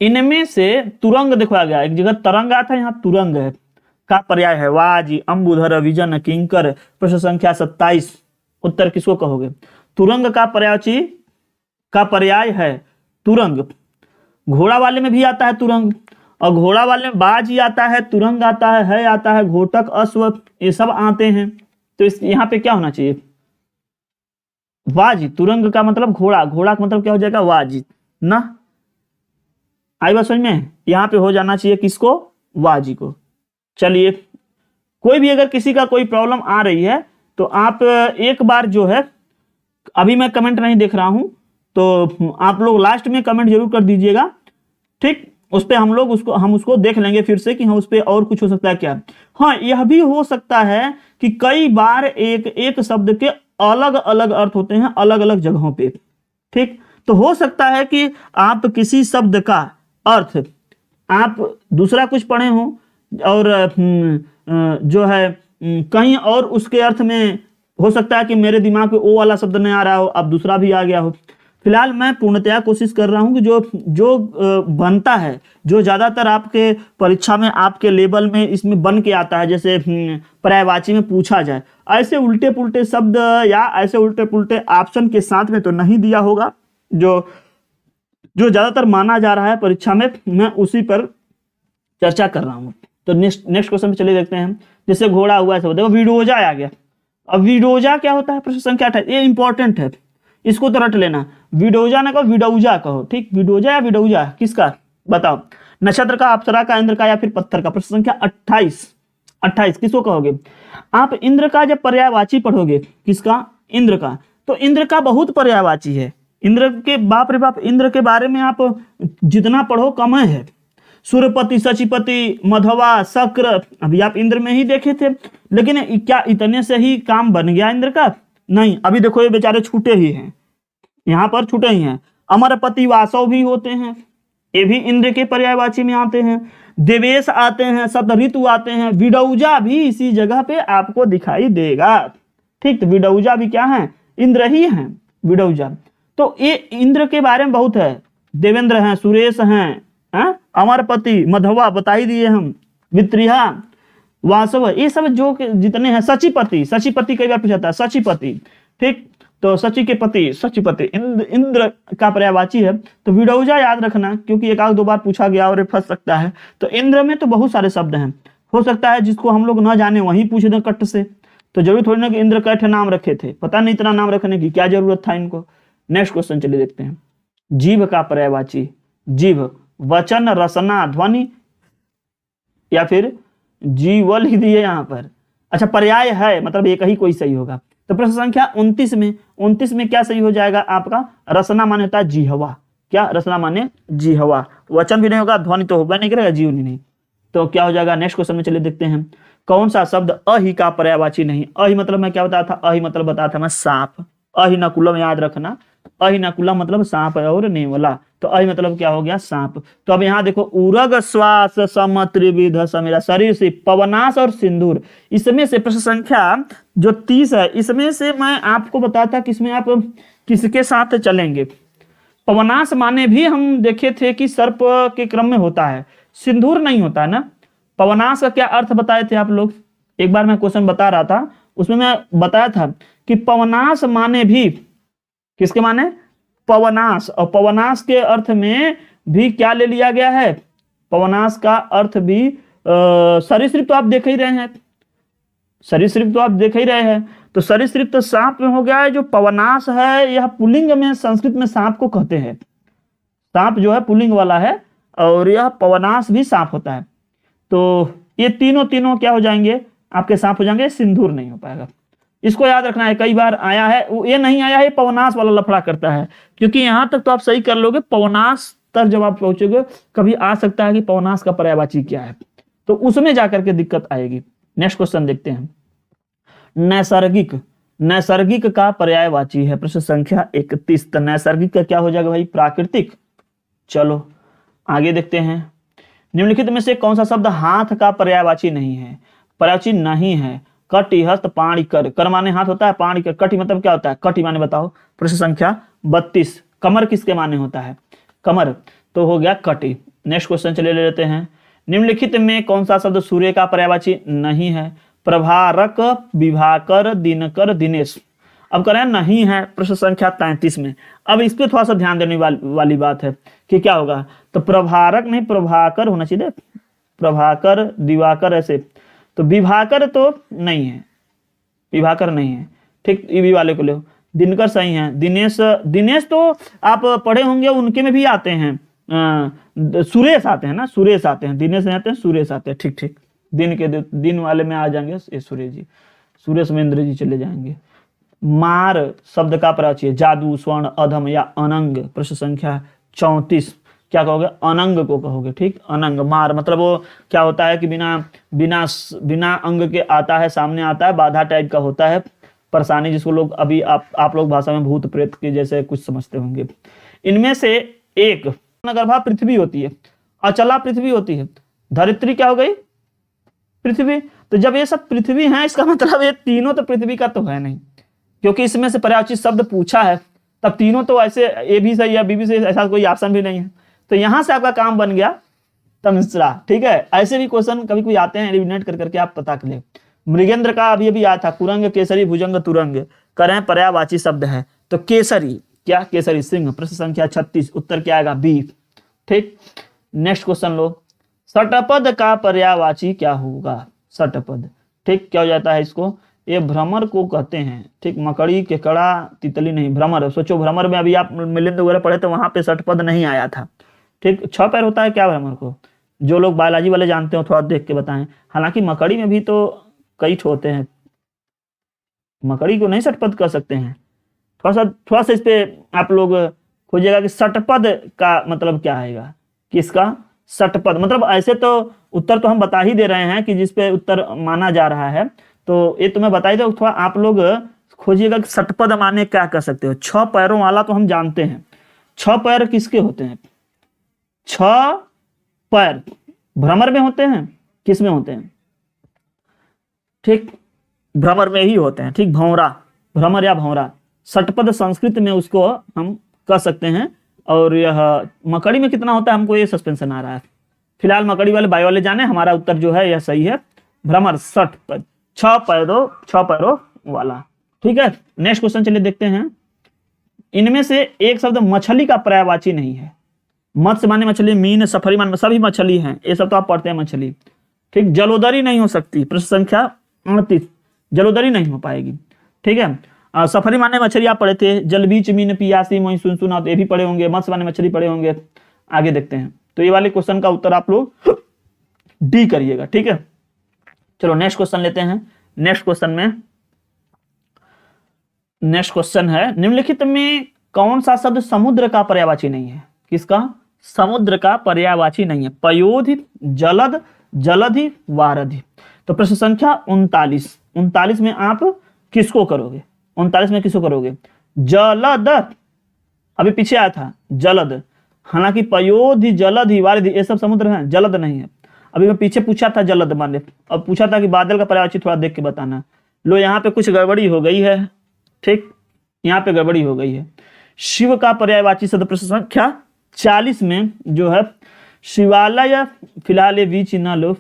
इनमें से तुरंग दिखाया गया, एक जगह तरंग आता है, यहाँ तुरंग है का पर्याय है, वाजी, अंबुधर, विजन, किंकर। प्रश्न संख्या 27, उत्तर किसको कहोगे। तुरंग का पर्यायवाची का पर्याय है तुरंग। घोड़ा वाले में भी आता है तुरंग, और घोड़ा वाले में बाजी आता है, तुरंग आता है आता है, घोटक, अश्व, ये सब आते हैं। तो इस यहाँ पे क्या होना चाहिए, वाजी। तुरंग का मतलब घोड़ा, घोड़ा का मतलब क्या हो जाएगा, वाजी ना। आई बात समझ में, यहाँ पे हो जाना चाहिए किसको, वाजी को। चलिए, कोई भी अगर किसी का कोई प्रॉब्लम आ रही है तो आप एक बार जो है, अभी मैं कमेंट नहीं देख रहा हूं, तो आप लोग लास्ट में कमेंट जरूर कर दीजिएगा। ठीक, उस पर हम लोग उसको देख लेंगे फिर से कि हाँ उस पर और कुछ हो सकता है क्या। हाँ, यह भी हो सकता है कि कई बार एक शब्द के अलग अलग अर्थ होते हैं अलग अलग जगहों पे। ठीक, तो हो सकता है कि आप किसी शब्द का अर्थ आप दूसरा कुछ पढ़े हो और जो है कहीं और उसके अर्थ में हो सकता है कि मेरे दिमाग में ओ वाला शब्द नहीं आ रहा हो, अब दूसरा भी आ गया हो। फिलहाल मैं पूर्णतया कोशिश कर रहा हूं कि जो बनता है, जो ज़्यादातर आपके परीक्षा में आपके लेवल में इसमें बन के आता है, जैसे पर्यायवाची में पूछा जाए, ऐसे उल्टे पुल्टे शब्द या ऐसे उल्टे पुल्टे ऑप्शन के साथ में तो नहीं दिया होगा। जो ज़्यादातर माना जा रहा है परीक्षा में, मैं उसी पर चर्चा कर रहा हूँ। तो नेक्स्ट क्वेश्चन पे चलिए देखते हैं। जैसे घोड़ा हुआ है, देखो विडोजा आ गया। अब विडोजा क्या होता है? प्रश्न संख्या 28, ये इंपॉर्टेंट है, इसको तो रट लेना। विडोजा ना कहो, विडौजा कहो, ठीक। विडोजा या विडौजा किसका बताओ? नक्षत्र का, अप्सरा का, इंद्र का या फिर पत्थर का? प्रश्न संख्या 28 किसको कहोगे आप? इंद्र का जब पर्यायवाची पढ़ोगे, किसका? इंद्र का। तो इंद्र का बहुत पर्यायवाची है। इंद्र के बाप रे बाप, इंद्र के बारे में आप जितना पढ़ो कम है। सूर्यपति, सचिपति, मधवा, शक्र, अभी आप इंद्र में ही देखे थे, लेकिन क्या इतने से ही काम बन गया इंद्र का? नहीं, अभी देखो ये बेचारे छूटे ही हैं, यहाँ पर छूटे ही हैं। अमरपति, वासव भी होते हैं, ये भी इंद्र के पर्यायवाची में आते हैं। देवेश आते हैं, शब्द ऋतु आते हैं। विडौजा भी इसी जगह पे आपको दिखाई देगा, ठीक। तो विडौजा भी क्या है? इंद्र ही है विडौजा। तो ये इंद्र के बारे में बहुत है। देवेंद्र हैं, सुरेश हैं, अमरपति, मधवा बता ही दिए हम, वित्रिहा, वासव, ये सब जो जितने हैं। सचिपति कई बार पूछा था, सचिपति, ठीक। तो सची के पति, सचिपति इंद्र का पर्यायवाची है। तो विडौजा याद रखना, क्योंकि एक आध दो बार पूछा गया और फंस सकता है। तो इंद्र में तो बहुत सारे शब्द हैं, हो सकता है जिसको हम लोग ना जाने वहीं पूछ दें कट से। तो जरूरी थोड़ी ना कि इंद्र कैठ नाम रखे थे, पता नहीं इतना नाम रखने की क्या जरूरत था इनको। नेक्स्ट क्वेश्चन चलिए देखते हैं। जीभ का पर्यायवाची, जीभ वचन, रसना, ध्वनि या फिर जीवल ही दिए यहाँ पर। अच्छा, पर्याय है मतलब एक ही कोई सही होगा। तो प्रश्न संख्या 29 में क्या सही हो जाएगा आपका? रसना माने होता है जिहवा। क्या? रसना माने जिहवा। वचन भी नहीं होगा, ध्वनि तो होगा नहीं करेगा, जीव नहीं। तो क्या हो जाएगा? नेक्स्ट क्वेश्चन में चलिए देखते हैं। कौन सा शब्द अहि का पर्यायवाची नहीं? अहि मतलब मैं क्या बताया था? अहि मतलब बताया था मैं सांप। अहि नकुलम याद रखना, अहि नकुलम मतलब सांप और नेवला। तो अहि मतलब क्या हो गया? सांप। तो अब यहाँ देखो, उरग, श्वास, सम, त्रिविध, समेरा, शरीर से, पवनाश और सिंदूर। इसमें से प्रश्न संख्या जो 30 है, इसमें से मैं आपको बताया था किसमें आप किसके साथ चलेंगे। पवनाश माने भी हम देखे थे कि सर्प के क्रम में होता है, सिंदूर नहीं होता है ना। पवनाश का क्या अर्थ बताए थे आप लोग? एक बार मैं क्वेश्चन बता रहा था, उसमें मैं बताया था कि पवनाश माने भी किसके माने? पवनाश। और पवनाश के अर्थ में भी क्या ले लिया गया है? पवनाश का अर्थ भी सरीसृप तो आप देख ही रहे हैं, सरीसृप तो आप देख ही रहे हैं। तो सरीसृप तो सांप में हो गया है। जो पवनाश है यह पुल्लिंग में, संस्कृत में सांप को कहते हैं। सांप जो है पुल्लिंग वाला है और यह पवनाश भी सांप होता है। तो ये तीनों क्या हो जाएंगे आपके? सांप हो जाएंगे, सिंदूर नहीं हो पाएगा। इसको याद रखना है, कई बार आया है, ये नहीं आया है, पवनाश वाला लफड़ा करता है। क्योंकि यहां तक तो आप सही कर लोगे, पवनाश तक जब आप पहुंचोगे कभी आ सकता है कि पवनाश का पर्यायवाची क्या है, तो उसमें जाकर के दिक्कत आएगी। नेक्स्ट क्वेश्चन देखते हैं। नैसर्गिक का पर्यायवाची है प्रश्न संख्या 31। तो नैसर्गिक का क्या हो जाएगा भाई? प्राकृतिक। चलो आगे देखते हैं। निम्नलिखित में से कौन सा शब्द हाथ का पर्यायवाची नहीं है? पर्यायवाची नहीं है। कटि, हस्त, पाणि, कर। कर माने हाथ होता है, पाणि कर। कटि मतलब क्या होता है? कटि माने बताओ। प्रश्न संख्या 32। कमर किसके माने होता है? कमर। तो हो गया कटि। नेक्स्ट क्वेश्चन चले ले लेते हैं। निम्नलिखित में कौन सा शब्द सूर्य का पर्यायवाची नहीं है? प्रभारक, विभाकर, दिनकर, दिनेश। अब करें नहीं है प्रश्न संख्या 33 में। अब इस पर थोड़ा सा ध्यान देने वाली बात है कि क्या होगा। तो प्रभारक नहीं, प्रभाकर होना चाहिए। प्रभाकर, दिवाकर ऐसे। तो विभाकर तो नहीं है, विभाकर नहीं है, ठीक। ईवी वाले को ले। दिनकर सही है। दिनेश तो आप पढ़े होंगे, उनके में भी आते हैं। सुरेश आते हैं ना, सुरेश आते हैं। दिनेश नहीं आते हैं, सुरेश आते हैं, ठीक ठीक। दिन वाले में आ जाएंगे ये सुरेश जी, सुरेश में इंद्र जी चले जाएंगे। मार शब्द का पर्यायवाची है जादू, स्वर्ण, अधम या अनंग। प्रश्न संख्या 34। क्या कहोगे? अनंग को कहोगे, ठीक। अनंग। मार मतलब वो क्या होता है कि बिना अंग के आता है, सामने आता है, बाधा टाइप का होता है, परेशानी, जिसको लोग अभी आप लोग भाषा में भूत प्रेत के जैसे कुछ समझते होंगे। इनमें से एक गर्भा पृथ्वी होती है, अचला पृथ्वी होती है, धरित्री क्या हो गई? पृथ्वी। तो जब ये सब पृथ्वी है, इसका मतलब ये तीनों तो पृथ्वी का तो है नहीं। क्योंकि इसमें से पर्यायवाची शब्द पूछा है, तब तीनों तो ऐसे ए भी सही है, बी भी सही, ऐसा कोई ऑप्शन भी नहीं है, तो यहां से आपका काम बन गया तमिश्रा। ठीक है, ऐसे भी क्वेश्चन कभी कोई आते हैं, एलिमिनेट कर करके आप पता कर ले। मृगेंद्र का अभी अभी आया था, कुरंग केसरी भुजंग तुरंग, करें पर्यायवाची शब्द है, तो केसरी क्या, केसरी सिंह। प्रश्न संख्या 36, उत्तर क्या आएगा, बी। ठीक, नेक्स्ट क्वेश्चन लो, षटपद का पर्यायवाची क्या होगा, षटपद। ठीक, क्या हो जाता है इसको, ये भ्रमर को कहते हैं। ठीक, मकड़ी केकड़ा तितली नहीं, भ्रमर। सोचो भ्रमर में अभी आप मिलिंद वगैरह पढ़े तो वहां पे षटपद नहीं आया था। ठीक, 6 पैर होता है क्या भ्रमर को, जो लोग बायोलॉजी वाले जानते हो थोड़ा देख के बताएं। हालांकि मकड़ी में भी तो कई होते हैं, मकड़ी को नहीं षटपद कर सकते हैं। थोड़ा सा इस पे आप लोग खोजिएगा कि षटपद का मतलब क्या आएगा, किसका षटपद मतलब। ऐसे तो उत्तर तो हम बता ही दे रहे हैं कि जिस पे उत्तर माना जा रहा है, तो ये तुम्हें बताई दो, थोड़ा आप लोग खोजिएगा कि षटपद माने क्या कर सकते हो। 6 पैरों वाला तो हम जानते हैं, 6 पैर किसके होते हैं, 6 पैर भ्रमर में होते हैं, किस में होते हैं, ठीक, भ्रमर में ही होते हैं। ठीक, भौरा, भ्रमर या भौरा, षटपद संस्कृत में उसको हम कह सकते हैं। और यह मकड़ी में कितना होता है, हमको ये सस्पेंशन आ रहा है फिलहाल, मकड़ी वाले बायो वाले जाने, हमारा उत्तर जो है यह सही है, भ्रमर षटपद, 6 पैरों वाला। ठीक है, नेक्स्ट क्वेश्चन चलिए देखते हैं। इनमें से एक शब्द मछली का पर्यायवाची नहीं है। मत्स्य माने मछली, मीन, सफरी माने, सभी मछली हैं, ये सब तो आप पढ़ते हैं मछली। ठीक, जलोदरी नहीं हो सकती, प्रश्न संख्या 38, जलोदरी नहीं हो पाएगी। ठीक है, सफरी माने मछली आप पढ़े थे, जलबीच, मीन, पियासी, मोई, सुनसुना, ये भी पढ़े होंगे, मत्स्य माने मछली पढ़े होंगे। आगे देखते हैं, तो ये वाले क्वेश्चन का उत्तर आप लोग डी करिएगा। ठीक है, चलो नेक्स्ट क्वेश्चन लेते हैं। नेक्स्ट क्वेश्चन है, निम्नलिखित में कौन सा शब्द समुद्र का पर्यायवाची नहीं है, किसका, समुद्र का पर्यायवाची नहीं है। पयोधि, जलद, जलधि, वारधि। तो प्रश्न संख्या 39 में आप किसको करोगे, 39 में किसको करोगे, जलद। अभी पीछे आया था जलद, हालांकि पयोधि, जलधि, वारधि ये सब समुद्र हैं, जलद नहीं है। अभी मैं पीछे पूछा था जलद माने, अब पूछा था कि बादल का पर्यायवाची थोड़ा देख के बताना। लो यहाँ पे कुछ गड़बड़ी हो गई है। ठीक, यहाँ पे गड़बड़ी हो गई है। शिव का पर्यायवाची शब्द प्रश्न संख्या 40 में जो है शिवालय, फिलहाल ये वी चिन्ह लो,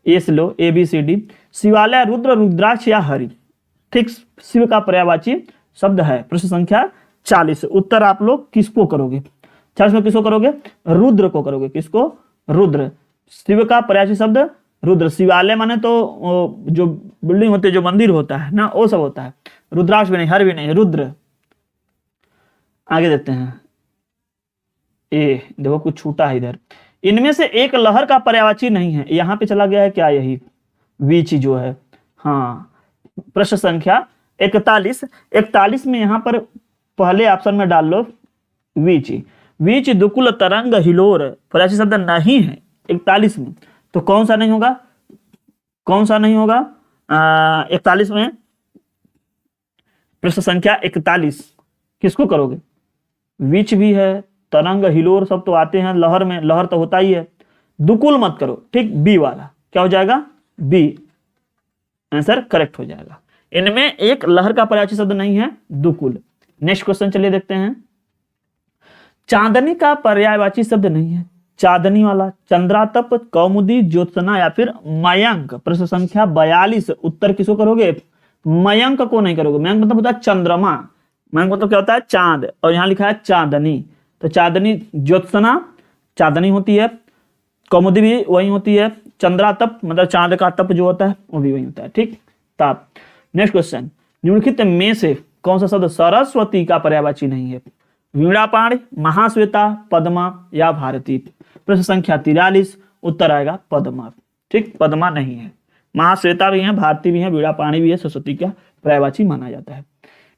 एस लो, ABCD, शिवालय, रुद्र, रुद्राक्ष या हरि। ठीक, शिव का पर्यायवाची शब्द है, प्रश्न संख्या 40। उत्तर आप लोग किसको करोगे, 40 में किसको करोगे, रुद्र को करोगे। किसको, रुद्र। शिव का पर्यायवाची शब्द रुद्र। शिवालय माने तो जो बिल्डिंग होती है, जो मंदिर होता है ना, वो सब होता है। रुद्राक्ष भी नहीं, हर भी नहीं, रुद्र। आगे देखते हैं, ए देखो कुछ छूटा है इधर। इनमें से एक लहर का पर्यायवाची नहीं है, यहां पे चला गया है क्या, यही वीच जो है। हाँ, प्रश्न संख्या 41 में यहां पर पहले ऑप्शन में डाल लो वीच। वीच, दुकुल, तरंग, हिलोर पर्यायवाची शब्द नहीं है 41 में, तो कौन सा नहीं होगा, कौन सा नहीं होगा 41 में, प्रश्न संख्या 41 किसको करोगे, विच भी है, तरंग, हिलोर सब तो आते हैं, लहर में लहर तो होता ही है। दुकुल मत करो। ठीक, बी वाला क्या हो जाएगा, बी आंसर करेक्ट हो जाएगा। इनमें एक लहर का पर्यायवाची शब्द नहीं है, दुकुल। नेक्स्ट क्वेश्चन चलिए देखते हैं। चांदनी का पर्यायवाची शब्द नहीं है, चांदनी वाला, चंद्रातप, कौमुदी, ज्योत्सना या फिर मयंक। प्रश्न संख्या 42, उत्तर किसको करोगे, मयंक को नहीं करोगे। मयंक मतलब होता है चंद्रमा, मयंक मतलब क्या होता है, चांद, और यहां लिखा है चांदनी, तो चांदनी, ज्योत्सना चांदनी होती है, कौमुदी भी वही होती है, चंद्रातप मतलब चांद का तप जो होता है वो भी वही होता है। ठीक, ताप। नेक्स्ट क्वेश्चन, निम्नलिखित में से कौन सा शब्द सरस्वती का पर्यायवाची नहीं है, वीणापाणी, महाश्वेता, पद्मा या भारती। प्रश्न संख्या 43, उत्तर आएगा पद्मा। ठीक, पद्मा नहीं है, महाश्वेता भी है, भारती भी है, वीणापाणी भी है, सरस्वती का पर्यायवाची माना जाता है।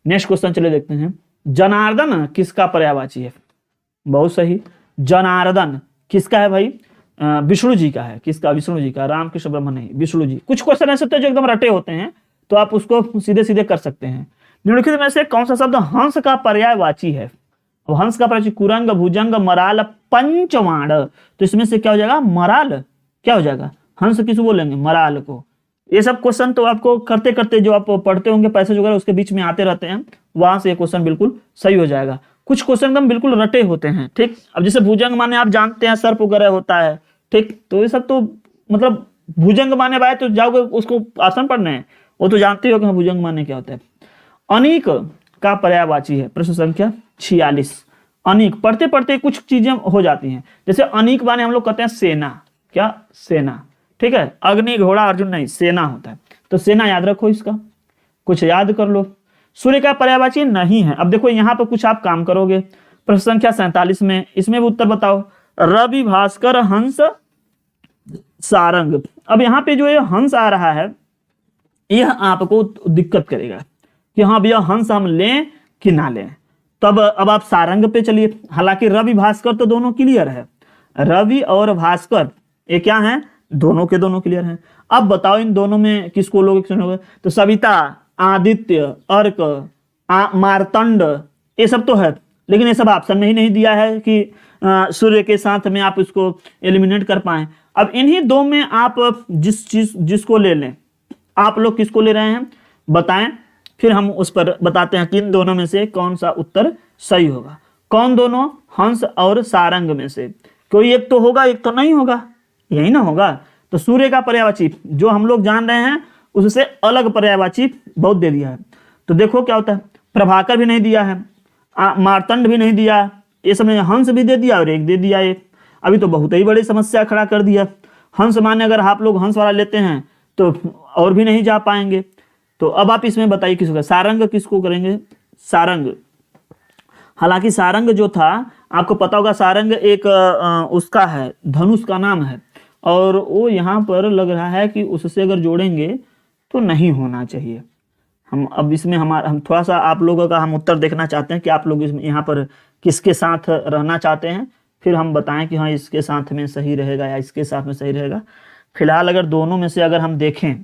नेक्स्ट क्वेश्चन चले देखते हैं। जनार्दन किसका पर्यायवाची है, बहुत सही, जनार्दन किसका है भाई, विष्णु जी का है। किसका, विष्णु जी का, रामकृष्ण ब्रह्म नहीं, विष्णु जी। कुछ क्वेश्चन ऐसे होते हैं जो एकदम रटे होते हैं, तो आप उसको सीधे सीधे कर सकते हैं। निम्नलिखित में से कौन सा शब्द हंस का पर्यायवाची है, हंस का पर्यायवाची कुरंग, भुजंग, मराल, पंचवाण। तो इसमें से क्या हो जाएगा, मराल क्या हो जाएगा, हंस किसको बोलेंगे, मराल को। ये सब क्वेश्चन तो आपको करते करते जो आप पढ़ते होंगे पैसेज वगैरह उसके बीच में आते रहते हैं, वहां से ये क्वेश्चन बिल्कुल सही हो जाएगा। कुछ क्वेश्चन एकदम बिल्कुल रटे होते हैं, ठीक। अब जैसे भुजंग माने आप जानते हैं सर्प वगैरह होता है, ठीक। तो ये सब तो मतलब भुजंग माने बाय तो जाओगे उसको आसान पढ़ने हैं, वो तो जानते हो कि भुजंग माने क्या होता है। अनीक का पर्यायवाची है, प्रश्न संख्या 46। अनीक पढ़ते पढ़ते कुछ चीजें हो जाती हैं, जैसे अनीक माने हम लोग कहते हैं सेना, क्या सेना, ठीक है। अग्नि घोड़ा अर्जुन नहीं, सेना होता है, तो सेना याद रखो, इसका कुछ याद कर लो। सूर्य का पर्यायवाची नहीं है। अब देखो यहाँ पर कुछ आप काम करोगे, प्रश्न संख्या 47 में, इसमें भी उत्तर बताओ। रवि भास्कर हंस सारंग। अब यहाँ पे जो ये हंस आ रहा है यह आपको दिक्कत करेगा कि हाँ भैया हंस हम लें कि ना लें। तब अब आप सारंग पे चलिए। हालांकि रवि भास्कर तो दोनों क्लियर है, रवि और भास्कर ये क्या है, दोनों के दोनों क्लियर हैं। अब बताओ इन दोनों में किसको लोगे, तो सविता, आदित्य, अर्क, मार्तंड, ये सब तो है, लेकिन ये सब ऑप्शन में ही नहीं दिया है कि सूर्य के साथ में आप इसको एलिमिनेट कर पाए। अब इन्हीं दो में आप जिसको ले लें, आप लोग किसको ले रहे हैं बताएं, फिर हम उस पर बताते हैं कि इन दोनों में से कौन सा उत्तर सही होगा। कौन दोनों, हंस और सारंग में से कोई एक तो होगा, एक तो नहीं होगा, यही ना होगा। तो सूर्य का पर्यायवाची जो हम लोग जान रहे हैं उससे अलग पर्यायवाची बहुत दे दिया है। तो देखो क्या होता है, प्रभाकर भी नहीं दिया है, मार्तंड भी नहीं दिया, ये सब हंस भी दे दिया और एक दे दिया एक। अभी तो बहुत ही बड़ी समस्या खड़ा कर दिया। हंस माने अगर आप लोग हंस वाला लेते हैं तो और भी नहीं जा पाएंगे। तो अब आप इसमें बताइए किसको, सारंग किसको करेंगे, सारंग। हालांकि सारंग जो था आपको पता होगा, सारंग एक उसका है, धनुष का नाम है, और वो यहाँ पर लग रहा है कि उससे अगर जोड़ेंगे तो नहीं होना चाहिए। हम अब इसमें हम थोड़ा सा आप लोगों का हम उत्तर देखना चाहते हैं कि आप लोग इसमें यहाँ पर किसके साथ रहना चाहते हैं, फिर हम बताएं कि हाँ इसके साथ में सही रहेगा या इसके साथ में सही रहेगा। फिलहाल अगर दोनों में से अगर हम देखें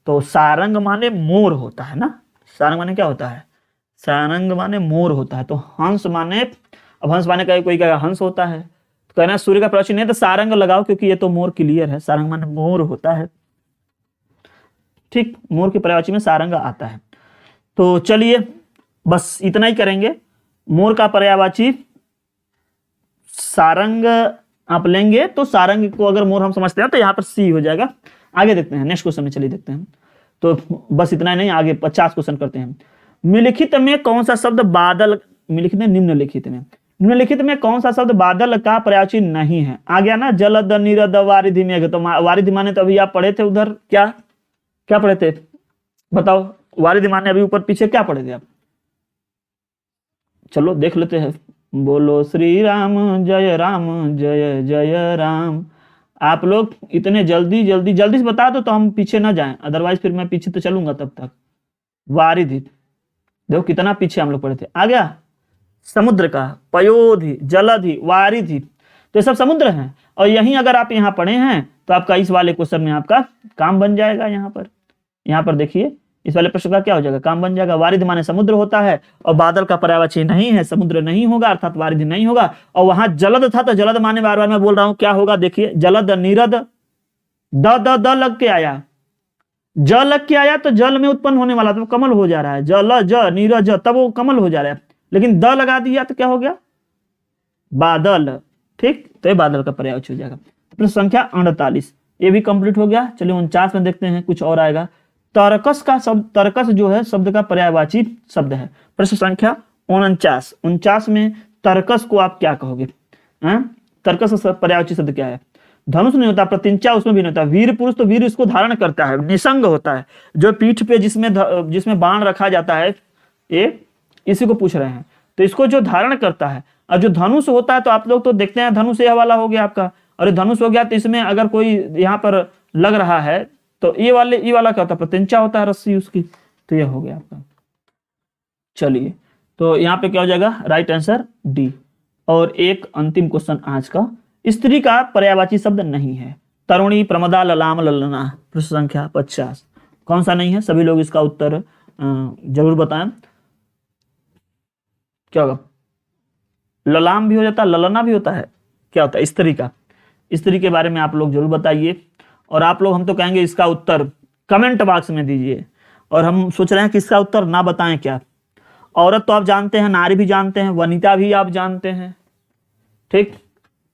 तो सारंग माने मोर होता है ना, सारंग माने क्या होता है, सारंग माने मोर होता है। तो हंस माने, अब हंस माने का कोई कहेगा हंस होता है, तो कहना सूर्य का पर्यायवाची नहीं है तो सारंग लगाओ, क्योंकि ये तो मोर क्लियर है, सारंग माने मोर होता है, ठीक। मोर के पर्यायवाची में सारंग आता है। तो चलिए बस इतना ही करेंगे। मोर का पर्यायवाची सारंग आप लेंगे तो सारंग को अगर मोर हम समझते हैं तो यहाँ पर सी हो जाएगा। आगे देखते हैं, नेक्स्ट क्वेश्चन में चलिए देखते हैं। तो बस इतना ही नहीं, आगे 50 क्वेश्चन करते हैं। निम्नलिखित में कौन सा शब्द बादल, निम्नलिखित में कौन सा शब्द बादल का पर्यायवाची नहीं है। आ गया ना, जलद, नीरद, वारिधि, मेघ। तो वारिधि माने तो अभी आप पढ़े थे उधर, क्या पढ़े थे बताओ, वारिधि माने अभी ऊपर पीछे क्या पढ़े थे आप, चलो देख लेते हैं। बोलो श्री राम जय जय राम। आप लोग इतने जल्दी से बता दो तो हम पीछे ना जाएं, अदरवाइज फिर मैं पीछे तो चलूंगा तब तक। वारिधि देखो कितना पीछे हम लोग पढ़े थे। आ गया समुद्र का, पयोधि, जलधि, वारिधि, तो ये सब समुद्र हैं। और यहीं अगर आप यहाँ पढ़े हैं तो आपका इस वाले क्वेश्चन में आपका काम बन जाएगा। यहाँ पर देखिए इस वाले प्रश्न का क्या हो जाएगा, काम बन जाएगा। वारिधि माने समुद्र होता है और बादल का पर्यायवाची नहीं है, समुद्र नहीं होगा, अर्थात वारिधि नहीं होगा। और वहां जलद था तो जलद माने बार बार मैं बोल रहा हूं क्या होगा, देखिए जलद, नीरद, द लग के आया, ज लग के आया तो जल में उत्पन्न होने वाला, तो कमल हो जा रहा है, जल ज नीरज, तब वो कमल हो जा रहा है। लेकिन द लगा दिया तो क्या हो गया, बादल, ठीक। तो ये बादल का पर्यायवाची हो जाएगा। प्रश्न संख्या 48 ये भी कंप्लीट हो गया। चलिए 49 में देखते हैं, कुछ और आएगा। तरकस का शब्द, तरकस जो है शब्द का पर्यायवाची शब्द है। प्रश्न संख्या 49 में तरकस को आप क्या कहोगे, तरकस का पर्यायवाची शब्द क्या है। धनुष नहीं होता, प्रतिंचा उसमें भी नहीं होता। वीर पुरुष तो वीर इसको धारण करता है, निसंग होता है, जो पीठ पे जिसमें बाण रखा जाता है, ये इसी को पूछ रहे हैं। तो इसको जो धारण करता है, और जो धनुष होता है तो आप लोग तो देखते हैं धनुष यह वाला हो गया आपका, और धनुष हो गया तो इसमें अगर कोई यहाँ पर लग रहा है तो ये वाला क्या होता है, प्रतिंचा होता है रस्सी उसकी, तो ये हो गया आपका। चलिए तो यहाँ पे क्या हो जाएगा, राइट आंसर डी। और एक अंतिम क्वेश्चन आज का, स्त्री का पर्यायवाची शब्द नहीं है। तरुणी, प्रमदा, ललाम, ललना। प्रश्न संख्या 50 कौन सा नहीं है, सभी लोग इसका उत्तर जरूर बताएं। क्या होगा, ललाम भी हो जाता है, ललना भी होता है, क्या होता है स्त्री का। स्त्री के बारे में आप लोग जरूर बताइए। और आप लोग, हम तो कहेंगे इसका उत्तर कमेंट बॉक्स में दीजिए। और हम सोच रहे हैं कि इसका उत्तर ना बताएं क्या। औरत तो आप जानते हैं, नारी भी जानते हैं, वनिता भी आप जानते हैं, ठीक।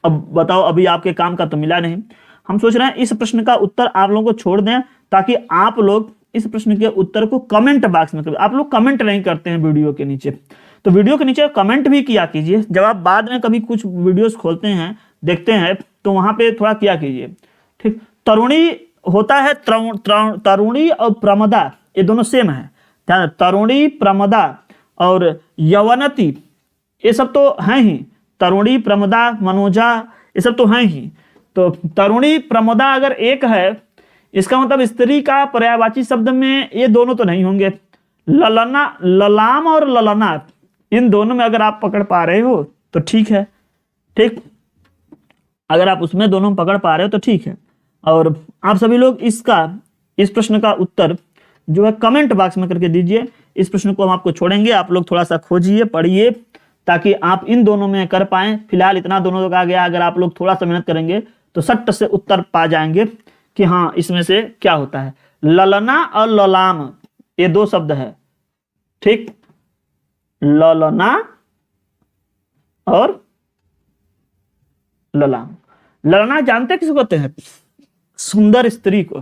अब बताओ, अभी आपके काम का तो मिला नहीं। हम सोच रहे हैं इस प्रश्न का उत्तर आप लोगों को छोड़ दें, ताकि आप लोग इस प्रश्न के उत्तर को कमेंट बॉक्स में करें। आप लोग कमेंट नहीं करते हैं वीडियो के नीचे, तो वीडियो के नीचे कमेंट भी किया कीजिए। जब आप बाद में कभी कुछ वीडियोस खोलते हैं, देखते हैं, तो वहां पे थोड़ा किया कीजिए, ठीक। तरुणी होता है, तरुणी और प्रमदा ये दोनों सेम है, ध्यान। तरुणी, प्रमदा और यवनती ये सब तो हैं ही। तरुणी, प्रमदा, मनोजा ये सब तो हैं ही। तो तरुणी, प्रमदा अगर एक है, इसका मतलब स्त्री का पर्यायवाची शब्द में ये दोनों तो नहीं होंगे। ललना, ललाम और ललना, इन दोनों में अगर आप पकड़ पा रहे हो तो ठीक है, ठीक। अगर आप उसमें दोनों में पकड़ पा रहे हो तो ठीक है। और आप सभी लोग इस प्रश्न का उत्तर जो है कमेंट बॉक्स में करके दीजिए। इस प्रश्न को हम आपको छोड़ेंगे, आप लोग थोड़ा सा खोजिए, पढ़िए, ताकि आप इन दोनों में कर पाएं। फिलहाल इतना दोनों का आ गया, अगर आप लोग थोड़ा सा मेहनत करेंगे तो सट्ट से उत्तर पा जाएंगे कि हाँ इसमें से क्या होता है। ललना और ललाम ये दो शब्द है, ठीक। ललना और ललाम। ललना जानते किसको कहते हैं? सुंदर स्त्री को।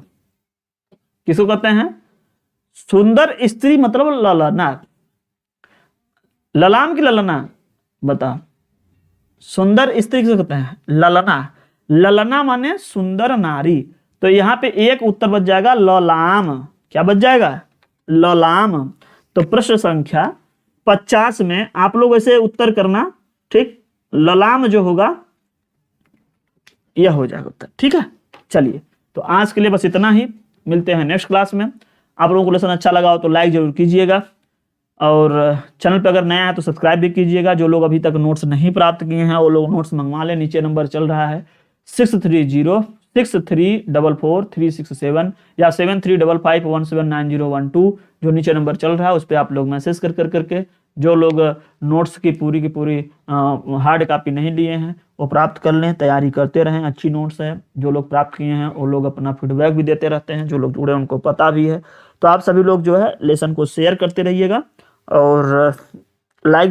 किसको कहते हैं? सुंदर स्त्री मतलब ललना। ललाम की ललना बता। सुंदर स्त्री किसको कहते हैं? ललना। ललना माने सुंदर नारी। तो यहां पे एक उत्तर बच जाएगा ललाम। क्या बच जाएगा? ललाम। तो प्रश्न संख्या 50 में आप लोग ऐसे उत्तर करना, ठीक। ललाम जो होगा यह हो जाएगा उत्तर, ठीक है। चलिए, तो आज के लिए बस इतना ही। मिलते हैं नेक्स्ट क्लास में। आप लोगों को लेसन अच्छा लगा हो तो लाइक जरूर कीजिएगा, और चैनल पर अगर नया है तो सब्सक्राइब भी कीजिएगा। जो लोग अभी तक नोट्स नहीं प्राप्त किए हैं वो लोग नोट्स मंगवा लें। नीचे नंबर चल रहा है 6306344367 या 7355179012, जो नीचे नंबर चल रहा है उस पर आप लोग मैसेज कर करके, जो लोग नोट्स की पूरी हार्ड कॉपी नहीं लिए हैं वो प्राप्त कर लें। तैयारी करते रहें, अच्छी नोट्स है। जो लोग प्राप्त किए हैं वो लोग अपना फीडबैक भी देते रहते हैं, जो लोग जुड़े उनको पता भी है। तो आप सभी लोग जो है लेसन को शेयर करते रहिएगा और लाइक भी